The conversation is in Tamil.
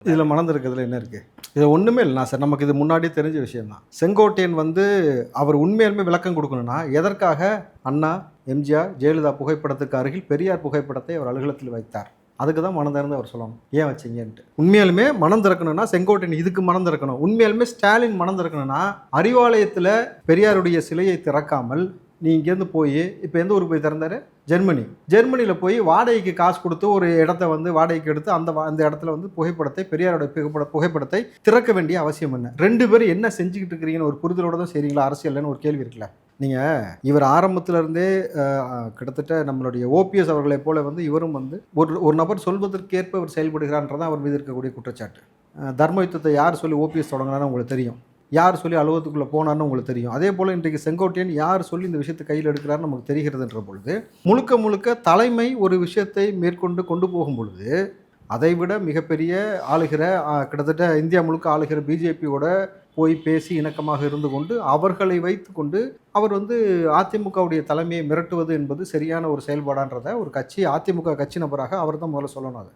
இதில் மணந்திருக்கிறதுல என்ன இருக்குது? இது ஒன்றுமே இல்லைண்ணா சார், நமக்கு இது முன்னாடி தெரிஞ்ச விஷயம்தான். செங்கோட்டையன் வந்து அவர் உண்மையாலுமே விளக்கம் கொடுக்கணும்னா, எதற்காக அண்ணா, எம்ஜிஆர், ஜெயலலிதா புகைப்படத்துக்கு அருகில் பெரியார் புகைப்படத்தை அவர் அலுவலகத்தில் வைத்தார்? அதுக்கு தான் மனம் திறந்து அவர் சொல்லணும், ஏன் வச்சிங்கன்ட்டு. உண்மையாலுமே மனம் திறக்கணும்னா செங்கோட்டையன் இதுக்கு மனம் திறக்கணும். உண்மையாலுமே ஸ்டாலின் மனம் திறக்கணும்னா, அறிவாலயத்தில் பெரியாருடைய சிலையை திறக்காமல் நீ இங்கேருந்து போய் இப்போ எந்த ஊருக்கு போய் திறந்தாரு? ஜெர்மனியில் போய் வாடகைக்கு காசு கொடுத்து ஒரு இடத்த வந்து வாடகைக்கு எடுத்து அந்த இடத்துல வந்து புகைப்படத்தை, பெரியாருடைய புகைப்படத்தை திறக்க வேண்டிய அவசியம் என்ன? 2 பேரும் என்ன செஞ்சுக்கிட்டு இருக்கிறீங்கன்னு ஒரு புரிதலோட தான் செய்றீங்களா அரசியல்னு ஒரு கேள்வி இருக்குல்ல. நீங்கள் இவர் ஆரம்பத்திலிருந்தே கிட்டத்தட்ட நம்மளுடைய ஓபிஎஸ் அவர்களை போல வந்து இவரும் வந்து ஒரு நபர் சொல்வதற்கேற்ப அவர் செயல்படுகிறான்றதான் அவர் மீது இருக்கக்கூடிய குற்றச்சாட்டு. தர்ம யுத்தத்தை யார் சொல்லி ஓபிஎஸ் தொடங்கினான்னு உங்களுக்கு தெரியும், யார் சொல்லி அலுவலகத்துக்குள்ளே போனான்னு உங்களுக்கு தெரியும். அதே போல் இன்றைக்கு செங்கோட்டையன் யார் சொல்லி இந்த விஷயத்தை கையில் எடுக்கிறான்னு நமக்கு தெரிகிறதுன்ற பொழுது, முழுக்க தலைமை ஒரு விஷயத்தை மேற்கொண்டு கொண்டு போகும் பொழுது, அதைவிட மிகப்பெரிய ஆளுகிற கிட்டத்தட்ட இந்தியா முழுக்க ஆளுகிற பிஜேபியோட போய் பேசி இணக்கமாக இருந்து கொண்டு அவர்களை வைத்து கொண்டு அவர் வந்து அதிமுகவுடைய தலைமையை மிரட்டுவது என்பது சரியான ஒரு செயல்பாடான்றதை ஒரு கட்சி, அதிமுக கட்சி நபராக அவர் தான் முதல்ல சொல்லணும். அது